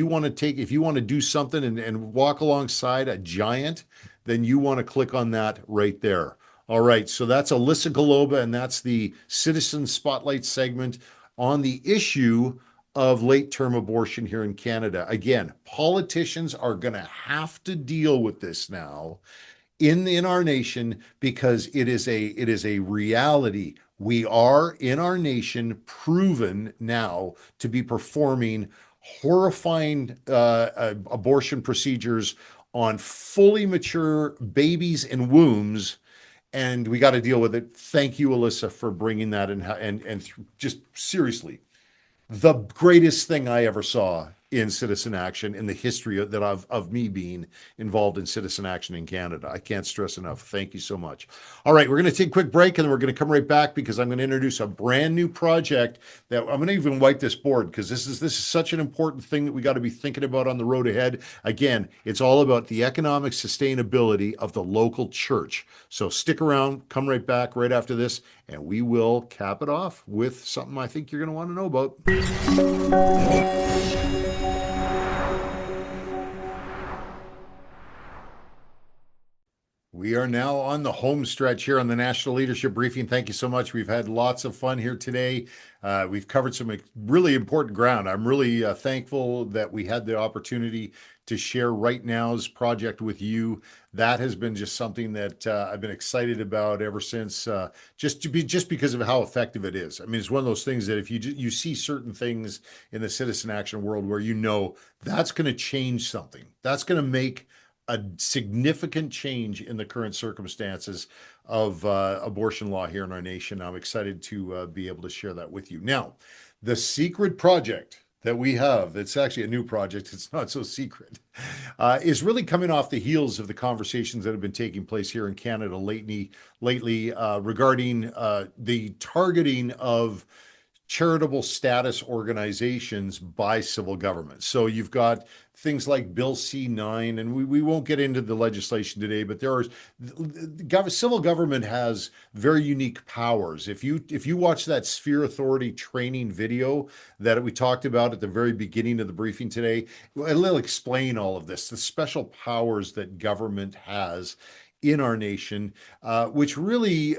want to do something and walk alongside a giant, then you want to click on that right there. All right, so that's Alyssa Goloba, and that's the Citizen Spotlight segment on the issue of late-term abortion here in Canada. Again, politicians are going to have to deal with this now in our nation, because it is a reality. We are in our nation proven now to be performing horrifying abortion procedures on fully mature babies and wombs, and we got to deal with it. Thank you, Alyssa, for bringing that and just seriously, the greatest thing I ever saw in citizen action in the history of me being involved in citizen action in Canada. I can't stress enough. Thank you so much. All right, we're going to take a quick break, and then we're going to come right back, because I'm going to introduce a brand new project that I'm going to even wipe this board, because this is such an important thing that we got to be thinking about on the road ahead. Again, it's all about the economic sustainability of the local church. So stick around, come right back right after this, and we will cap it off with something I think you're going to want to know about. We are now on the home stretch here on the National Leadership Briefing. Thank you so much. We've had lots of fun here today. We've covered some really important ground. I'm really thankful that we had the opportunity to share Right Now's project with you. That has been just something that I've been excited about ever since, just because of how effective it is. I mean, it's one of those things that if you see certain things in the citizen action world where that's going to change something, that's going to make a significant change in the current circumstances of abortion law here in our nation. I'm excited to be able to share that with you. Now, the secret project that we have, it's actually a new project, it's not so secret, is really coming off the heels of the conversations that have been taking place here in Canada lately regarding the targeting of charitable status organizations by civil government. So you've got things like Bill C-9, and we won't get into the legislation today, but civil government has very unique powers. If you watch that Sphere Authority training video that we talked about at the very beginning of the briefing today, it'll explain all of this, the special powers that government has in our nation, which really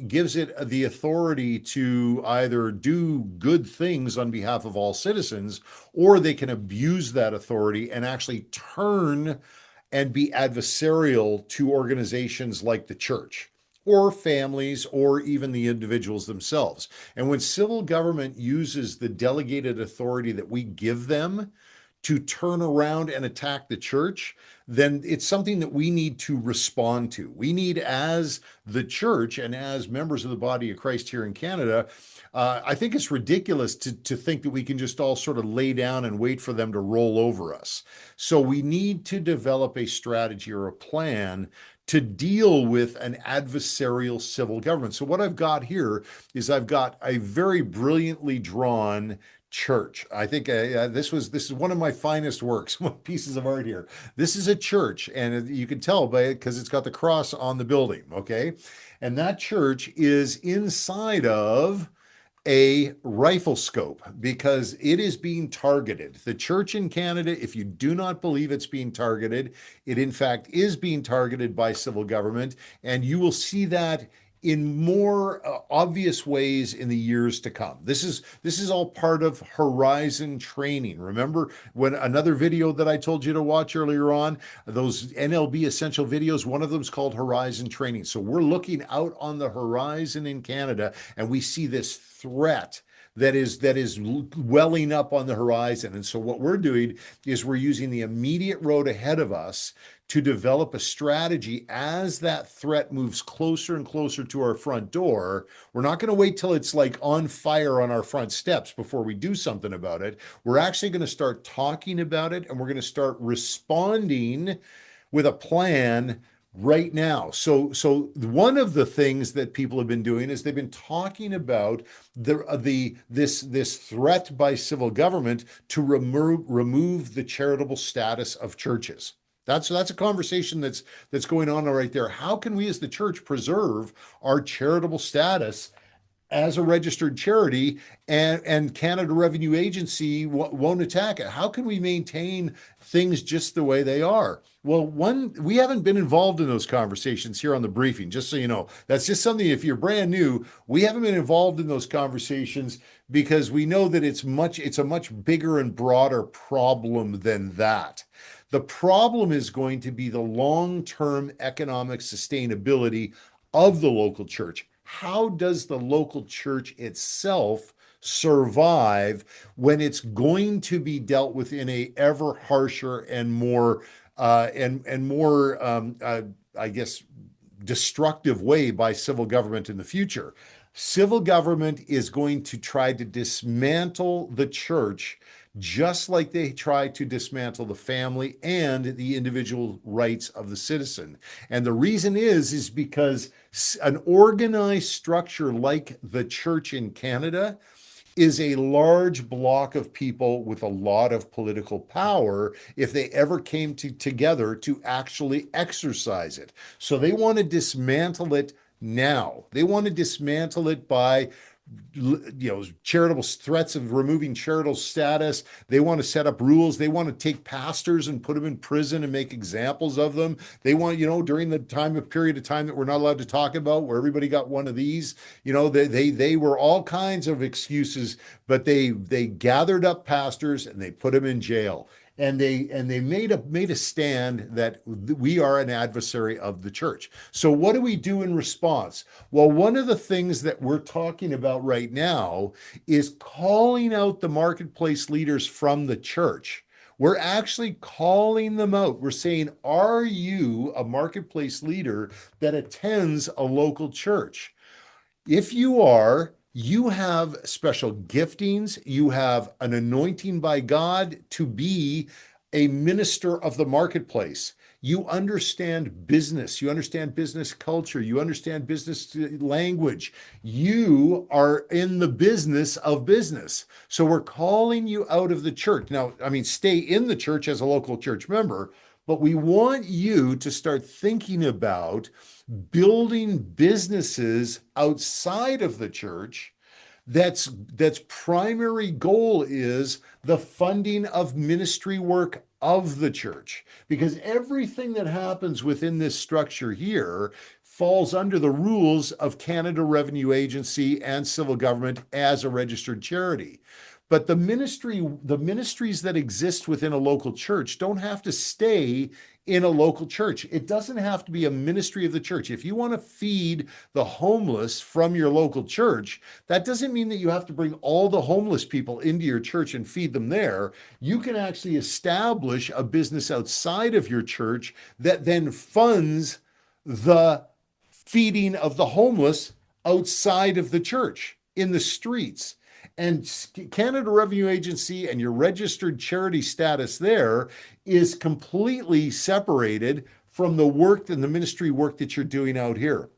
gives it the authority to either do good things on behalf of all citizens, or they can abuse that authority and actually turn and be adversarial to organizations like the church, or families, or even the individuals themselves. And when civil government uses the delegated authority that we give them to turn around and attack the church, then it's something that we need to respond to. We need, as the church and as members of the body of Christ here in Canada, I think it's ridiculous to think that we can just all sort of lay down and wait for them to roll over us. So we need to develop a strategy or a plan to deal with an adversarial civil government. So what I've got here is I've got a very brilliantly drawn church. I think this is one of my finest works, pieces of art here. This is a church, and you can tell by it because it's got the cross on the building, okay? And that church is inside of a rifle scope because it is being targeted. The church in Canada, if you do not believe it's being targeted, it in fact is being targeted by civil government, and you will see that in more obvious ways in the years to come. This is all part of Horizon training. Remember when another video that I told you to watch earlier on, those NLB essential videos, one of them is called Horizon training. So we're looking out on the horizon in Canada, and we see this threat that is welling up on the horizon. And so what we're doing is we're using the immediate road ahead of us to develop a strategy as that threat moves closer and closer to our front door. We're not going to wait till it's like on fire on our front steps before we do something about it. We're actually going to start talking about it, and we're going to start responding with a plan right now. So one of the things that people have been doing is they've been talking about this threat by civil government to remove the charitable status of churches. That's a conversation that's going on right there. How can we as the church preserve our charitable status as a registered charity, and Canada Revenue Agency won't attack it? How can we maintain things just the way they are? Well, we haven't been involved in those conversations here on the briefing, just so you know. That's just something, if you're brand new, we haven't been involved in those conversations because we know that it's a much bigger and broader problem than that. The problem is going to be the long-term economic sustainability of the local church. How does the local church itself survive when it's going to be dealt with in a ever harsher and more I guess, destructive way by civil government in the future? Civil government is going to try to dismantle the church just like they try to dismantle the family and the individual rights of the citizen. And the reason is because an organized structure like the church in Canada is a large block of people with a lot of political power if they ever came together to actually exercise it. So they want to dismantle it now. They want to dismantle it by charitable threats of removing charitable status. They want to set up rules. They want to take pastors and put them in prison and make examples of them. They want, during the period of time that we're not allowed to talk about, where everybody got one of these, they were all kinds of excuses, but they gathered up pastors and they put them in jail. And they made a stand that we are an adversary of the church. So what do we do in response? Well, one of the things that we're talking about right now is calling out the marketplace leaders from the church. We're actually calling them out. We're saying, are you a marketplace leader that attends a local church? If you are, you have special giftings. You have an anointing by God to be a minister of the marketplace. You understand business. You understand business culture. You understand business language. You are in the business of business. So we're calling you out of the church. Now, stay in the church as a local church member, but we want you to start thinking about building businesses outside of the church that's primary goal is the funding of ministry work of the church, because everything that happens within this structure here falls under the rules of Canada Revenue Agency and civil government as a registered charity. But the ministries that exist within a local church don't have to stay in a local church. It doesn't have to be a ministry of the church. If you want to feed the homeless from your local church, that doesn't mean that you have to bring all the homeless people into your church and feed them there. You can actually establish a business outside of your church that then funds the feeding of the homeless outside of the church in the streets. And Canada Revenue Agency and your registered charity status there is completely separated from the work and the ministry work that you're doing out here.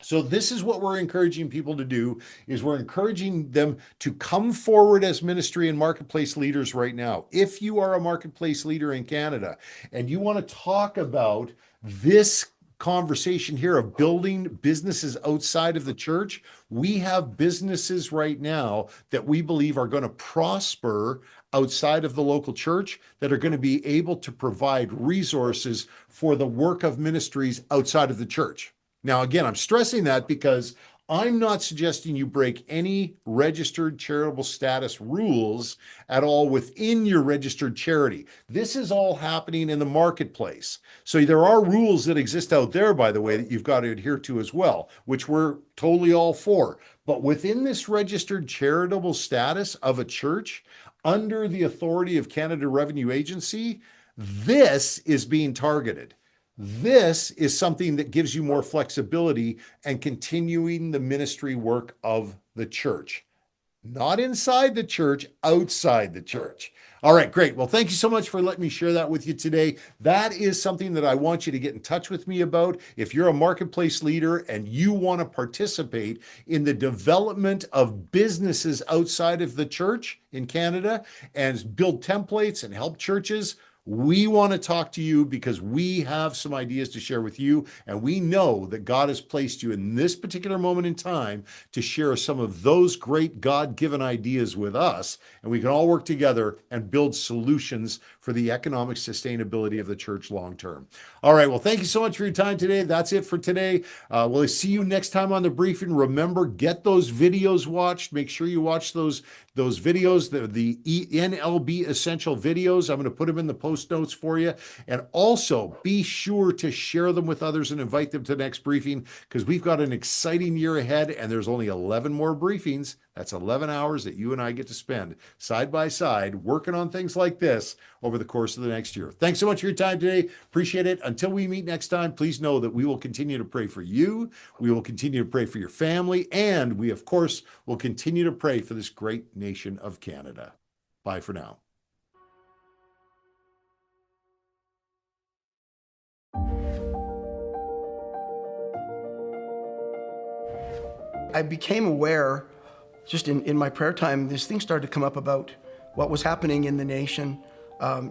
So this is what we're encouraging people to do, is we're encouraging them to come forward as ministry and marketplace leaders right now. If you are a marketplace leader in Canada and you want to talk about this conversation here of building businesses outside of the church, we have businesses right now that we believe are going to prosper outside of the local church, that are going to be able to provide resources for the work of ministries outside of the church. Now, again, I'm stressing that because I'm not suggesting you break any registered charitable status rules at all within your registered charity. This is all happening in the marketplace. So there are rules that exist out there, by the way, that you've got to adhere to as well, which we're totally all for. But within this registered charitable status of a church, under the authority of Canada Revenue Agency, this is being targeted. This is something that gives you more flexibility and continuing the ministry work of the church. Not inside the church, outside the church. All right, great. Well, thank you so much for letting me share that with you today. That is something that I want you to get in touch with me about. If you're a marketplace leader and you want to participate in the development of businesses outside of the church in Canada and build templates and help churches, We want to talk to you because we have some ideas to share with you, and we know that God has placed you in this particular moment in time to share some of those great God-given ideas with us, and we can all work together and build solutions for the economic sustainability of the church long term. All right, well, thank you so much for your time today. That's it for today. We'll see you next time on the briefing. Remember, get those videos watched. Make sure you watch those videos, the NLB Essential videos. I'm going to put them in the post notes for you. And also be sure to share them with others and invite them to the next briefing, because we've got an exciting year ahead and there's only 11 more briefings. That's 11 hours that you and I get to spend side by side working on things like this over the course of the next year. Thanks so much for your time today. Appreciate it. Until we meet next time, please know that we will continue to pray for you. We will continue to pray for your family. And we, of course, will continue to pray for this great nation of Canada. Bye for now. I became aware just in my prayer time, these things started to come up about what was happening in the nation,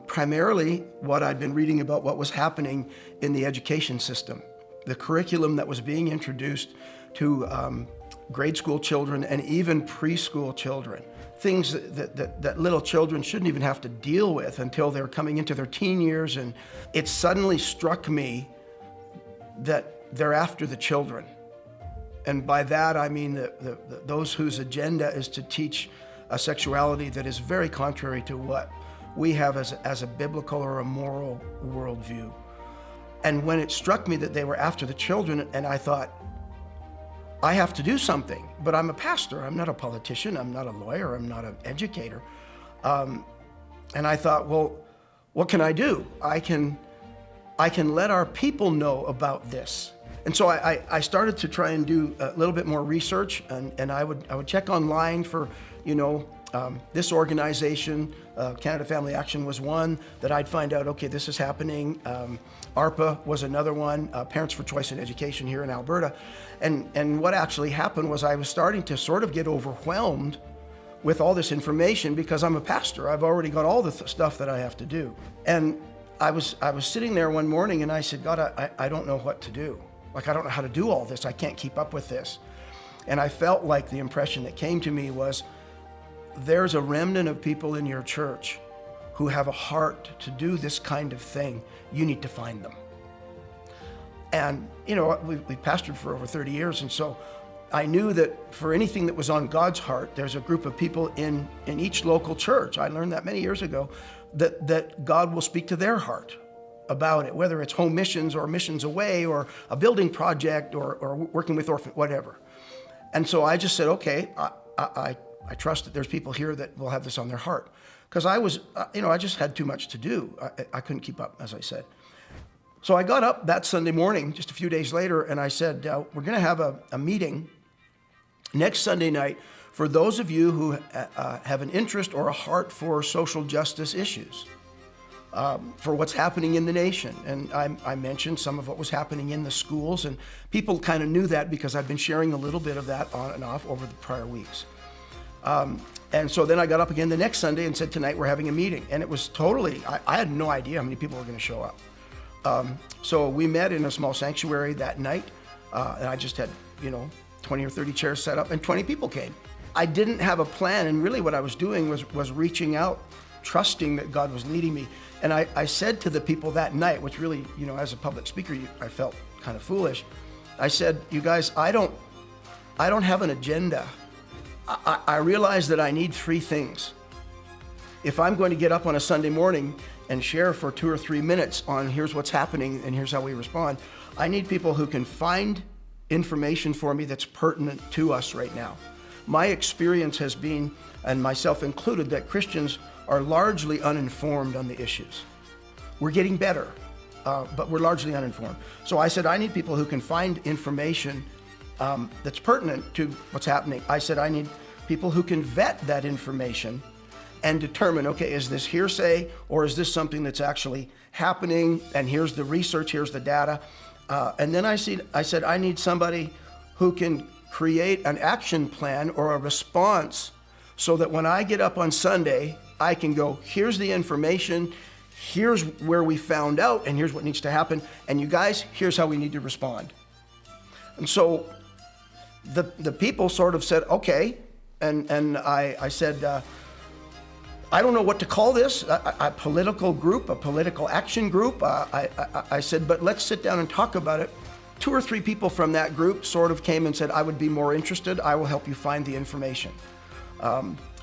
primarily what I'd been reading about what was happening in the education system, the curriculum that was being introduced to grade school children and even preschool children, things that little children shouldn't even have to deal with until they're coming into their teen years. And it suddenly struck me that they're after the children. And by that, I mean those whose agenda is to teach a sexuality that is very contrary to what we have as a biblical or a moral worldview. And when it struck me that they were after the children, and I thought, I have to do something, but I'm a pastor. I'm not a politician. I'm not a lawyer. I'm not an educator. And I thought, well, what can I do? I can let our people know about this. And so I started to try and do a little bit more research, and I would check online for, this organization, Canada Family Action was one that I'd find out, okay, this is happening. ARPA was another one, Parents for Choice in Education here in Alberta. And what actually happened was I was starting to sort of get overwhelmed with all this information because I'm a pastor. I've already got all the stuff that I have to do. And I was sitting there one morning and I said, God, I don't know what to do. Like, I don't know how to do all this. I can't keep up with this. And I felt like the impression that came to me was, there's a remnant of people in your church who have a heart to do this kind of thing. You need to find them. And, we pastored for over 30 years. And so I knew that for anything that was on God's heart, there's a group of people in each local church. I learned that many years ago, that God will speak to their heart about it, whether it's home missions or missions away or a building project or working with orphans, whatever. And so I just said, okay, I trust that there's people here that will have this on their heart. Because I just had too much to do. I couldn't keep up, as I said. So I got up that Sunday morning, just a few days later, and I said, we're going to have a meeting next Sunday night for those of you who have an interest or a heart for social justice issues. For what's happening in the nation. And I mentioned some of what was happening in the schools, and people kind of knew that because I've been sharing a little bit of that on and off over the prior weeks. And so then I got up again the next Sunday and said, tonight we're having a meeting. And it was totally, I had no idea how many people were going to show up. So we met in a small sanctuary that night, and I just had, 20 or 30 chairs set up, and 20 people came. I didn't have a plan, and really what I was doing was reaching out, trusting that God was leading me. And I said to the people that night, which really, as a public speaker, I felt kind of foolish. I said, you guys, I don't have an agenda. I realize that I need three things. If I'm going to get up on a Sunday morning and share for 2 or 3 minutes on here's what's happening and here's how we respond, I need people who can find information for me that's pertinent to us right now. My experience has been, and myself included, that Christians are largely uninformed on the issues. We're getting better, but we're largely uninformed. So I said, I need people who can find information that's pertinent to what's happening. I said, I need people who can vet that information and determine, okay, is this hearsay or is this something that's actually happening? And here's the research, here's the data. And then I said, I need somebody who can create an action plan or a response so that when I get up on Sunday, I can go, here's the information, here's where we found out, and here's what needs to happen. And you guys, here's how we need to respond. And so the people sort of said, okay. And I said, I don't know what to call this, a political group, a political action group. I said, but let's sit down and talk about it. 2 or 3 people from that group sort of came and said, I would be more interested. I will help you find the information.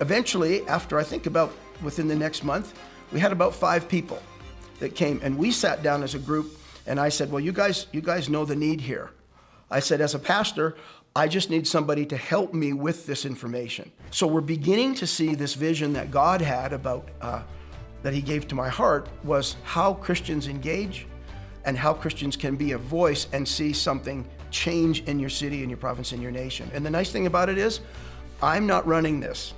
Eventually, after I think about within the next month, we had about 5 people that came, and we sat down as a group, and I said, well, you guys know the need here. I said, as a pastor, I just need somebody to help me with this information. So we're beginning to see this vision that God had about, that he gave to my heart, was how Christians engage and how Christians can be a voice and see something change in your city, in your province, in your nation. And the nice thing about it is, I'm not running this.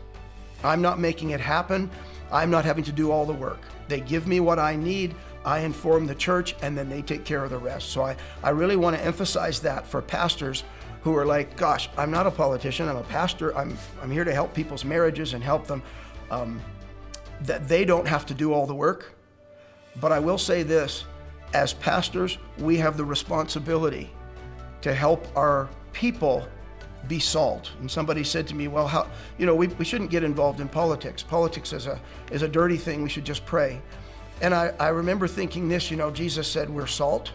I'm not making it happen. I'm not having to do all the work. They give me what I need, I inform the church, and then they take care of the rest. So I really want to emphasize that for pastors who are like, gosh, I'm not a politician, I'm a pastor, I'm here to help people's marriages and help them, that they don't have to do all the work. But I will say this, as pastors, we have the responsibility to help our people be salt. And somebody said to me, well, how, we shouldn't get involved in politics. Politics is a dirty thing, we should just pray. And I remember thinking this, Jesus said we're salt.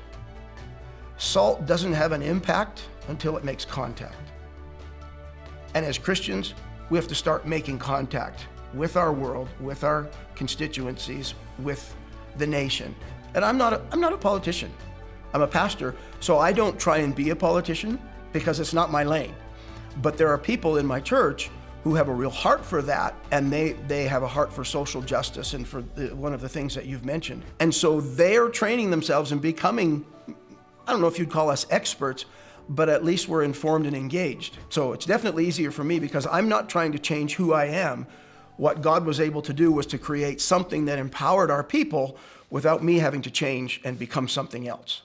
Salt doesn't have an impact until it makes contact. And as Christians, we have to start making contact with our world, with our constituencies, with the nation. And I'm not a politician. I'm a pastor, so I don't try and be a politician because it's not my lane. But there are people in my church who have a real heart for that, and they have a heart for social justice and for one of the things that you've mentioned. And so they're training themselves and becoming, I don't know if you'd call us experts, but at least we're informed and engaged. So it's definitely easier for me because I'm not trying to change who I am. What God was able to do was to create something that empowered our people without me having to change and become something else.